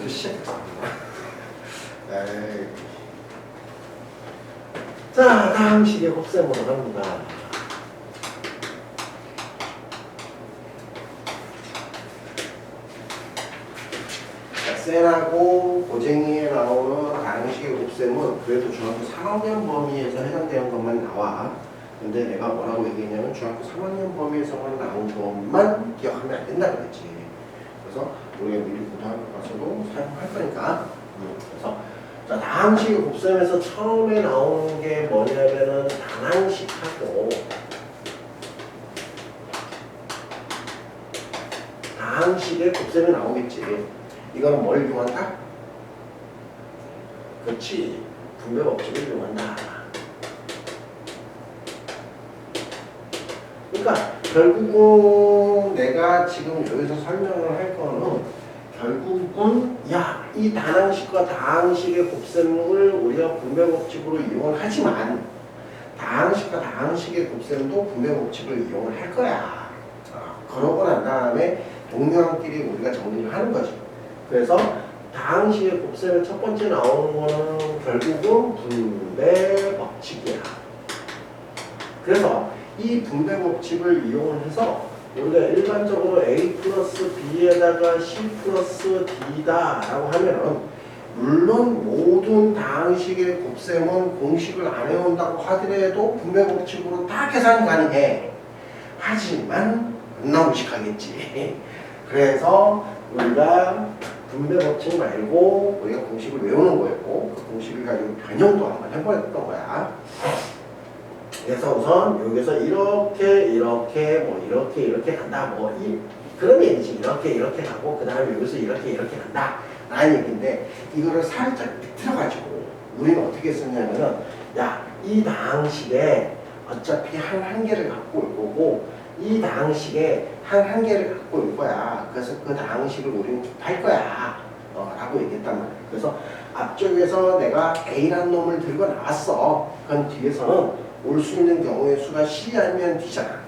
오늘부터 시작했습니다. 자, 다음 시계 곱셈으로 갑니다. 셀하고 고쟁이에 나오는 다항식의 곱셈은 그래도 중학교 3학년 범위에서 해당되는 것만 나와. 근데 내가 뭐라고 얘기했냐면 중학교 3학년 범위에서만 나온 것만 기억하면 안 된다 그랬지. 그래서 우리가 미리 고등학교 가서도 사용할 거니까. 그래서 자, 다항식의 곱셈에서 처음에 나오는 게 뭐냐면은 다항식하고 다항식의 곱셈이 나오겠지. 이거는 뭘 이용한다? 그렇지. 분배 법칙을 이용한다. 그러니까 결국은 내가 지금 여기서 설명을 할 거는 결국은 이 다항식과 다항식의 곱셈을 우리가 분배 법칙으로 이용을 하지만 다항식과 다항식의 곱셈도 분배 법칙을 이용을 할 거야. 그러고 난 다음에 동료한끼리 우리가 정리를 하는 거지. 그래서 다항식의 곱셈의 첫 번째 나오는 거는 결국은 분배 법칙이야. 그래서 이 분배 법칙을 이용해서 우리가 일반적으로 A 플러스 B에다가 C 플러스 D다 라고 하면은 물론 모든 다항식의 곱셈은 공식을 안 해온다고 하더라도 분배 법칙으로 다 계산이 가능해. 하지만 안 나무식하겠지. 그래서 우리가 분배 법칙 말고 우리가 공식을 외우는 거였고 그 공식을 가지고 변형도 한번 해보였던 거야. 그래서 우선 여기서 이렇게 간다. 그런 얘기지. 이렇게 가고 그 다음에 여기서 이렇게 간다. 라는 얘기인데 이거를 살짝 밑으로 가지고 우리는 어떻게 썼냐면은 이 다항식에 어차피 한 개를 갖고 올 거고 이 다항식에 한 개를 갖고 올 거야. 그래서 그 다항식을 우리는 할 거야. 라고 얘기했단 말이야. 그래서 앞쪽에서 내가 A라는 놈을 들고 나왔어. 그럼 뒤에서는 올 수 있는 경우의 수가 C 아니면 D잖아.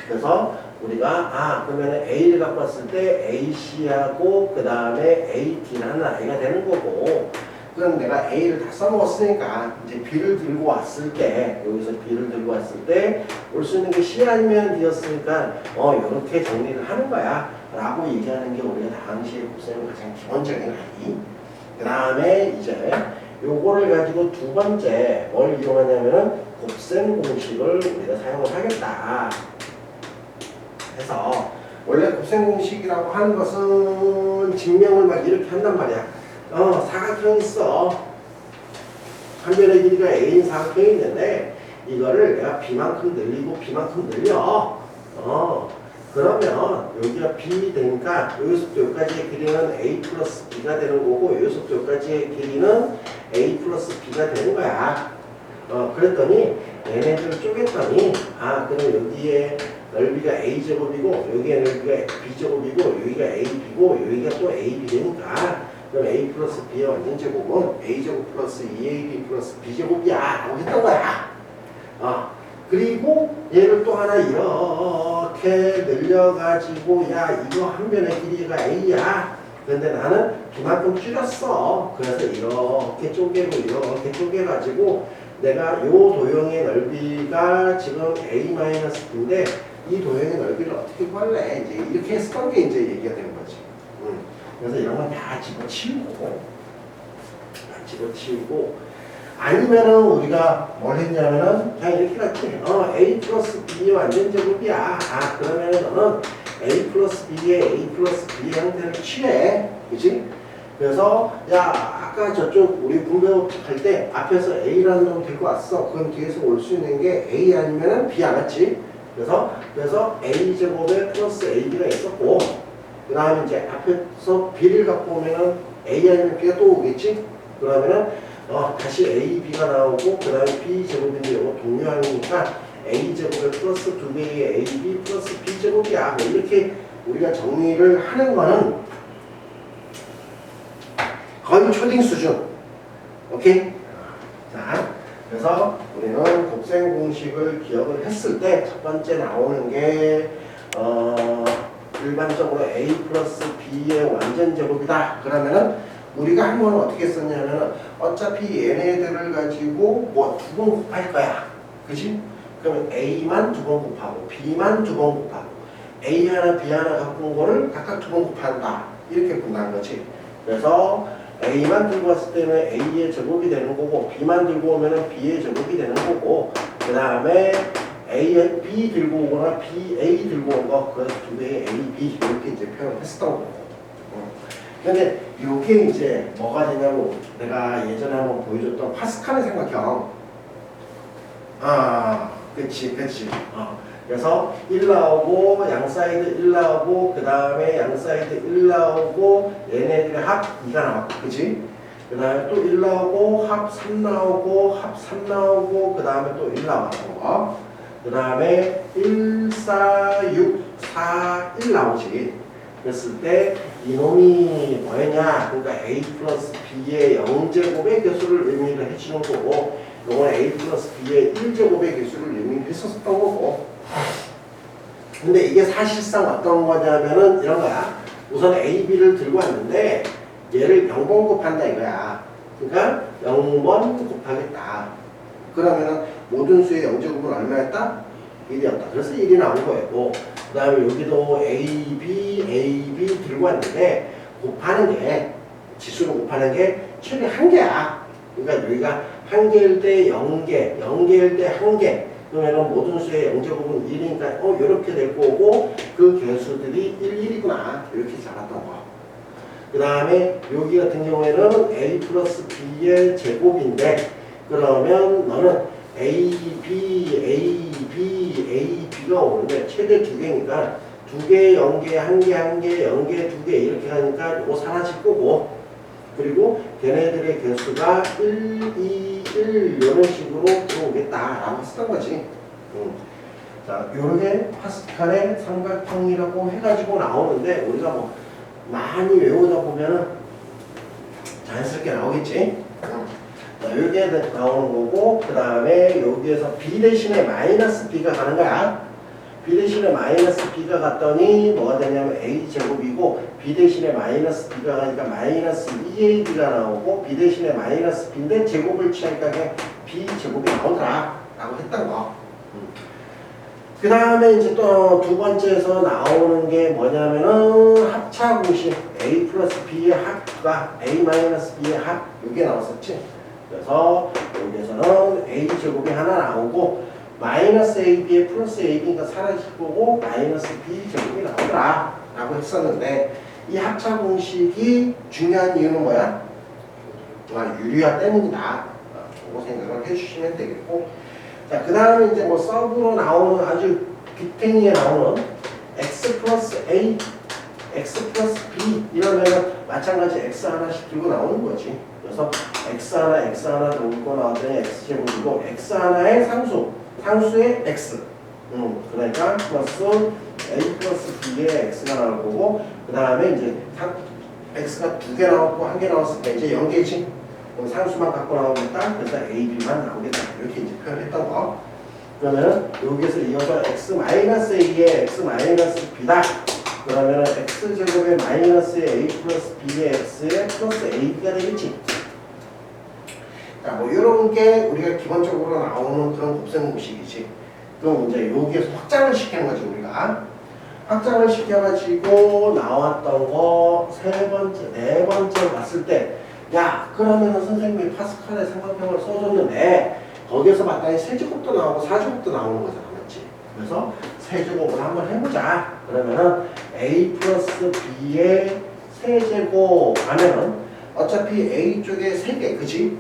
그래서 우리가 그러면 A를 갖고 왔을 때 AC하고 그 다음에 AD라는 아이가 되는 거고 그럼 내가 A를 다 써먹었으니까 이제 B를 들고 왔을 때 여기서 B를 들고 왔을 때 올 수 있는 게 C 아니면 D였으니까 이렇게 정리를 하는 거야 라고 얘기하는 게 우리가 다항식의 곱셈의 가장 기본적인 아이. 그 다음에 이제 요거를 가지고 두 번째 뭘 이용하냐면은 곱셈 공식을 우리가 사용을 하겠다 해서 원래 곱셈 공식이라고 하는 것은 증명을 막 이렇게 한단 말이야. 사각형 있어. 한 변의 길이가 A인 사각형이 있는데 이거를 내가 B만큼 늘리고 B만큼 늘려. 그러면 여기가 B 되니까 여기서부터 여기까지의 길이는 A 플러스 B가 되는 거고 여기서부터 여기까지의 길이는 A 플러스 B가 되는 거야. 그랬더니 얘네들을 쪼갰더니 그럼 여기에 넓이가 A제곱이고 여기에 넓이가 B제곱이고 여기가 AB고 여기가 또 AB 되니까 그럼 A 플러스 B의 완전제곱은 A제곱 플러스 2AB 플러스 B제곱이야 라고 했던 거야. 그리고 얘를 또 하나 이렇게 늘려가지고 이거 한 변의 길이가 A야. 근데 나는 B만큼 줄였어. 그래서 이렇게 쪼개가지고 내가 요 도형의 넓이가 지금 A-B인데 이 도형의 넓이를 어떻게 구할래? 이제 이렇게 했었던 게 이제 얘기가 되는 거지. 그래서 이런 건 다 집어치우고 아니면은 우리가 뭘 했냐면은 그냥 이렇게 갔지. A 플러스 B의 완전제곱이야. 그러면은 너는 A 플러스 B의 A 플러스 B의 형태를 취해. 그치? 그래서 아까 저쪽 우리 분배 법칙 할 때 앞에서 A라는 놈 데리고 왔어. 그럼 뒤에서 올 수 있는 게 A 아니면은 B 안 맞지? 그래서 A제곱에 플러스 AB가 있었고 그 다음에 이제 앞에서 B를 갖고 오면은 A 아니면 B가 또 오겠지? 그러면은 다시 A, B가 나오고 그 다음에 B제곱인데 이거 동료항이니까 A제곱에 플러스 2배의 AB 플러스 B제곱이야. 이렇게 우리가 정리를 하는 거는 거의 초딩 수준. 오케이? 자, 그래서 우리는 곱셈 공식을 기억을 했을 때 첫 번째 나오는 게 일반적으로 A 플러스 B의 완전 제곱이다. 그러면은 우리가 한 번은 어떻게 썼냐면 어차피 얘네들을 가지고 뭐 두 번 곱할 거야. 그지? 그러면 A만 두 번 곱하고 B만 두 번 곱하고 A 하나 B 하나 갖고 온 거를 각각 두 번 곱한다. 이렇게 본다는 거지. 그래서 A만 들고 왔을 때는 A의 제곱이 되는 거고 B만 들고 오면 B의 제곱이 되는 거고 그 다음에 B 들고 오거나 A 들고 온 거 그 두 개의 A, B 이렇게 이제 표현했었던 거고 근데 이게 이제 뭐가 되냐면 내가 예전에 한번 보여줬던 파스칼의 삼각형 그치 그래서 1 나오고 양 사이드 1 나오고 그 다음에 양 사이드 1 나오고 얘네들의 합 2가 나왔고 그치? 그 다음에 또 1 나오고 합 3 나오고 합 3 나오고 그 다음에 또 1 나왔던 거 그 다음에 1, 4, 6, 4, 1 나오지 그랬을 때 이놈이 뭐였냐 그러니까 A 플러스 B의 0제곱의 개수를 의미를 해주는 거고 이건 A 플러스 B의 1제곱의 개수를 의미했었던 거고 근데 이게 사실상 어떤 거냐면은 이런 거야 우선 A, B를 들고 왔는데 얘를 0번 곱한다 이거야 그러니까 0번 곱하겠다 그러면은 모든 수의 0제곱은 얼마였다? 1이었다 그래서 1이 나온 거였고 그 다음에 여기도 A, B 들고 왔는데 곱하는 게 지수로 곱하는 게 최대 1개야 그러니까 여기가 1개일 때 0개, 0개일 때 1개 그러면 모든 수의 0제곱은 1이니까 이렇게 될 거고 그 개수들이 1, 1이구나 이렇게 잡았던 거 그 다음에 여기 같은 경우에는 A 플러스 B의 제곱인데 그러면 너는 A, B가 오는데 최대 2개니까 2개, 0개, 1개, 0개, 2개 이렇게 하니까 이거 사라질 거고 그리고 걔네들의 개수가 1, 2, 1 이런 식으로 들어오겠다라고 했던 거지. 자, 요렇게 파스칼의 삼각형이라고 해가지고 나오는데 우리가 뭐 많이 외우다 보면은 자연스럽게 나오겠지. 자, 여기에 나오는 거고 그 다음에 여기에서 B 대신에 마이너스 B가 가는 거야. B 대신에 마이너스 B가 갔더니 뭐가 되냐면 A제곱이고 B 대신에 마이너스 B가 가니까 마이너스 2AB가 나오고 B 대신에 마이너스 B인데 제곱을 취하니까 그냥 B제곱이 나오더라 라고 했던 거. 그 다음에 이제 또 두 번째에서 나오는 게 뭐냐면은 합차 공식 A 플러스 B의 합과 A 마이너스 B의 합 이게 나왔었지. 그래서 여기에서는 A제곱이 하나 나오고 마이너스 AB에 플러스 AB가 사라질 거고 마이너스 B제곱이 나오더라 라고 했었는데 이 합차 공식이 중요한 이유는 뭐야? 유리화 때문이다. 그거 생각을 해주시면 되겠고 자, 그 다음에 이제 뭐 서브로 나오는 아주 빅탱이에 나오는 X 플러스 A, X 플러스 B 이러면 마찬가지 X 하나씩 들고 나오는 거지. 그래서 X 하나 들고 나왔더니 X제곱이고 X 하나의 상수의 X 그러니까 플러스 A 플러스 B의 X가 나올 거고 그 다음에 이제 X가 2개 나왔고 1개 나왔으니까 이제 0개지 상수만 갖고 나오겠다 그래서 A, B만 나오겠다 이렇게 이제 표현했던 거 그러면 여기에서 이어서 X-A의 X-B다 그러면 X제곱의 마이너스의 A 플러스 B의 X의 플러스 AB가 되겠지 자, 뭐 이런 게 우리가 기본적으로 나오는 그런 곱셈 공식이지. 그럼 이제 여기에서 확장을 시키는 거지 우리가. 확장을 시켜가지고 나왔던 거 네 번째 봤을 때, 야 그러면은 선생님이 파스칼의 삼각형을 써줬는데 거기에서 마땅히 세제곱도 나오고 사제곱도 나오는 거잖아, 맞지? 그래서 세제곱을 한번 해보자. 그러면은 A 플러스 B의 세제곱 하면은 어차피 A 쪽에 3개, 그치?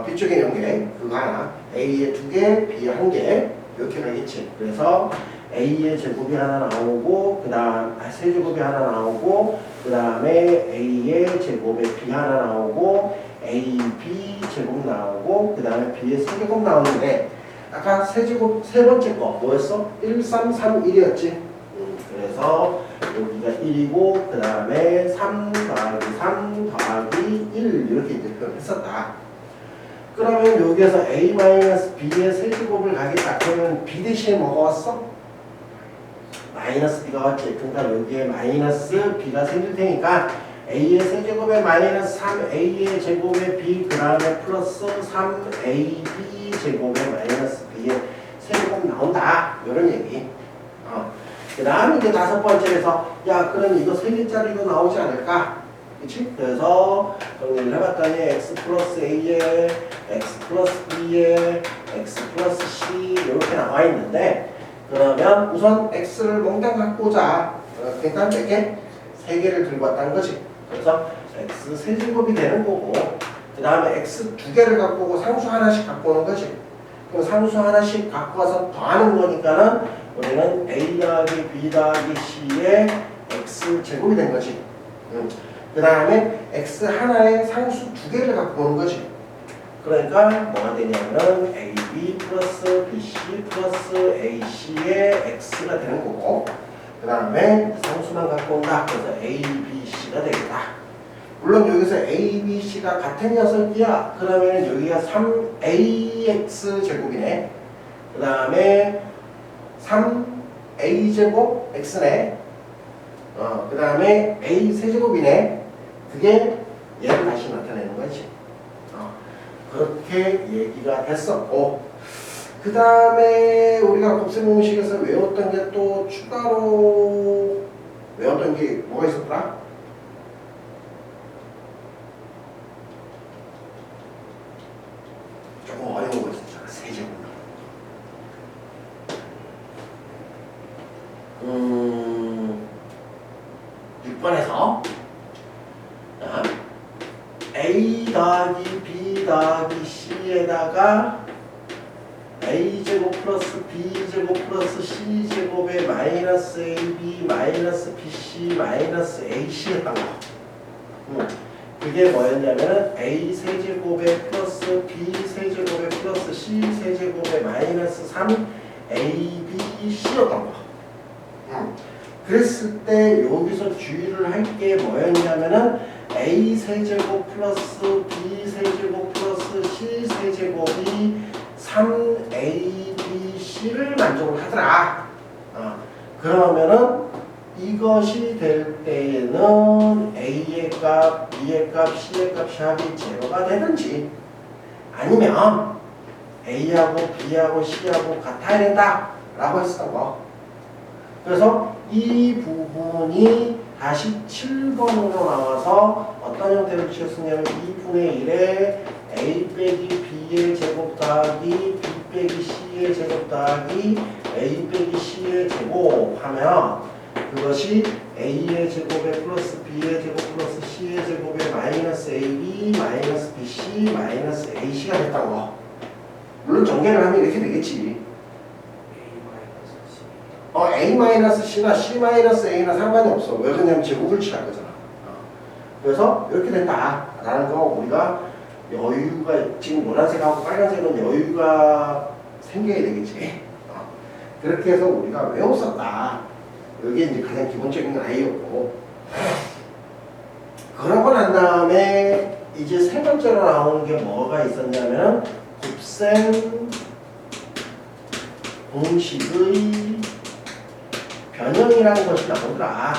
B쪽에 0개, 그거 하나, A에 2개, B에 1개 이렇게 가겠지. 그래서 A의 제곱이 하나 나오고 그 다음 세제곱이 하나 나오고 그 다음에 A의 제곱에 B 하나 나오고 AB 제곱 나오고 그 다음에 B의 세제곱 나오는데 아까 세제곱 세 번째 거 뭐였어? 1, 3, 3, 1이었지. 그래서 여기가 1이고 그 다음에 3 더하기 3 더하기 1 이렇게 이제 표현했었다. 그러면 여기에서 A-B의 세제곱을 가겠다. 그러면 B 대신에 뭐가 왔어? 마이너스 B가 왔지. 그러니까 여기에 마이너스 B가 생길 테니까 a의 세제곱에 마이너스 3a의 제곱에 b 그 다음에 플러스 3ab 제곱에 마이너스 b의 세제곱 나온다. 이런 얘기. 그 다음에 이제 다섯 번째에서 야 그럼 이거 세 개짜리도 나오지 않을까? 그치? 그래서 정리를 해봤더니 x 플러스 a에 x 플러스 b에 x 플러스 c 이렇게 나와 있는데 그러면 우선 x를 몽땅 갖고 오자. 그러니까 몇 개? 세 개를 들고 왔다는 거지. 그래서 x 세제곱이 되는 거고 그 다음에 x 두 개를 갖고 오고 상수 하나씩 갖고 오는 거지. 그럼 상수 하나씩 갖고 와서 더하는 거니까는 우리는 a 더하기 b 더하기 c의 x 제곱이 된 거지. 그 다음에 x 하나에 상수 두 개를 갖고 오는 거지. 그러니까 뭐가 되냐면은 ab 플러스 bc 플러스 ac의 x가 되는 거고 그 다음에 상수만 갖고 온다. 그래서 a, b, c가 되겠다. 물론 여기서 a, b, c가 같은 녀석이야. 그러면 여기가 3ax 제곱이네. 그 다음에 3a 제곱 x네. 그 다음에 a 세제곱이네. 그게 얘를 다시 나타내는 거지. 그렇게 얘기가 됐었고 그 다음에 우리가 곱셈 공식에서 외웠던 게 또 추가로 외웠던 게 뭐가 있었더라? 조금 어려운 거 있었잖아. 세제곱. 6번에서 a 더하기 b 더하기 c에다가 a제곱 플러스 b제곱 플러스 c제곱에 마이너스 ab 마이너스 bc 마이너스 ac 했던 거. 그게 뭐였냐면은 a 세제곱에 플러스 b 세제곱에 플러스 c 세제곱에 마이너스 3 ab c였던 거. 그랬을 때 여기서 주의를 할 게 뭐였냐면은 a 세제곱 플러스 b 세제곱 플러스 c 세제곱이 3abc를 만족을 하더라. 그러면은 이것이 될 때에는 a의 값, b의 값, c의 값이 합이 제로가 되든지 아니면 a하고 b하고 c하고 같아야 된다 라고 했었던 거. 그래서 이 부분이 다시 7번으로 나와서 어떤 형태로 취했었냐면 2분의 1에 a 빼기 b의 제곱 더하기 b 빼기 c의 제곱 더하기 a 빼기 c의 제곱 하면 그것이 a의 제곱에 플러스 b의 제곱 플러스 c의 제곱에 마이너스 ab 마이너스 bc 마이너스 ac가 됐다는 거. 물론 전개를 하면 이렇게 되겠지. a-c나 c-a나 상관이 없어. 왜 그러냐면 제곱을 취할 거잖아. 그래서 이렇게 된다라는 거 우리가 여유가 지금 노란색하고 빨간색은 여유가 생겨야 되겠지. 그렇게 해서 우리가 외웠었다. 이게 이제 가장 기본적인 아이였고 그러고 난 다음에 이제 세 번째로 나오는 게 뭐가 있었냐면 곱셈 공식의 변형이라는 것이 나오더라.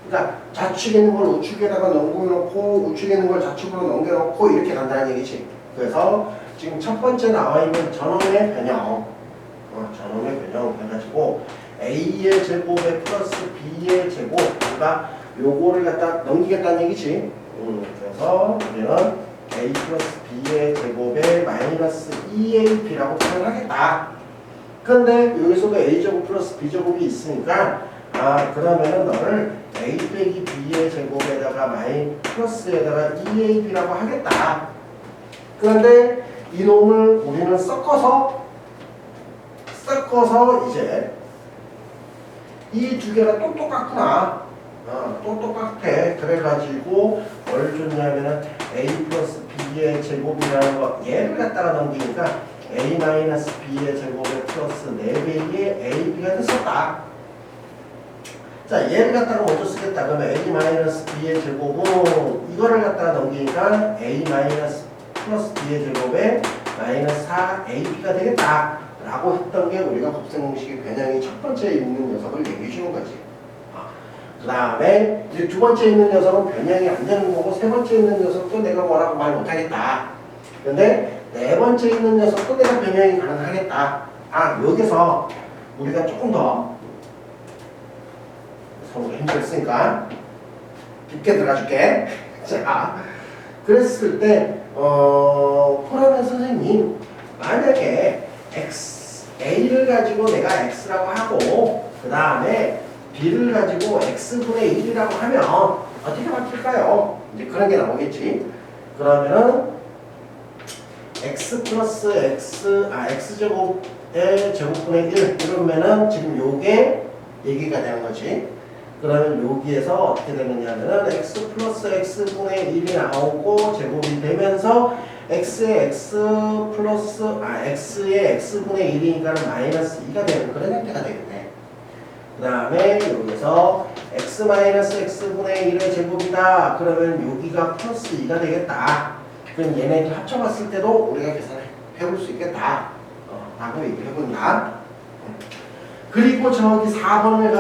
그러니까 좌측에 있는 걸 우측에다가 넘겨놓고 우측에 있는 걸 좌측으로 넘겨놓고 이렇게 간다는 얘기지. 그래서 지금 첫 번째 나와 있는 전원의 변형, 전원의 변형 해가지고 a의 제곱에 플러스 b의 제곱, 그러니까 요거를 갖다 넘기겠다는 얘기지. 그래서 우리는 a 플러스 b의 제곱에 마이너스 2ab라고 표현하겠다. 근데 여기서도 a제곱 플러스 b제곱이 있으니까 그러면은 너를 a 빼기 b의 제곱에다가 플러스에다가 2ab라고 하겠다. 그런데 이놈을 우리는 섞어서 이제 이 두 개가 또 똑같구나. 또 똑같아. 그래가지고 뭘 줬냐면은 a 플러스 b의 제곱이라는 거 얘를 갖다가 넘기니까 a-b의 제곱에 플러스 4배의 ab가 됐었다. 자, 얘를 갖다가 먼저 쓰겠다. 그러면 a-b의 제곱은 이거를 갖다가 넘기니까 a- 플러스 b의 제곱에 마이너스 4ab가 되겠다. 라고 했던 게 우리가 곱셈 공식의 변형이 첫 번째 있는 녀석을 얘기해 주는 거지. 그 다음에 이제 두 번째 있는 녀석은 변형이 안 되는 거고 세 번째 있는 녀석도 내가 뭐라고 말 못하겠다. 근데 네 번째 있는 녀석도 내가 변형이 가능하겠다. 아, 여기서 우리가 조금 더 서로 힘들었으니까 깊게 들어가줄게. 자, 그랬을 때 포라는 선생님 만약에 A를 가지고 내가 X라고 하고 그 다음에 B를 가지고 X분의 1이라고 하면 어떻게 바뀔까요? 이제 그런 게 나오겠지. 그러면은 X 플러스 X제곱의 제곱분의 1 이러면은 지금 요게 얘기가 되는 거지. 그러면 여기에서 어떻게 되느냐면은 X 플러스 X분의 1이 나오고 제곱이 되면서 X의 X분의 1이니까 마이너스 2가 되는 그런 형태가 되겠네. 그 다음에 여기서 X 마이너스 X분의 1의 제곱이다. 그러면 여기가 플러스 2가 되겠다. 그럼 얘네들 합쳐봤을 때도 우리가 계산을 해볼 수 있겠다. 라고 얘기를 해본다. 그리고 저기 4번을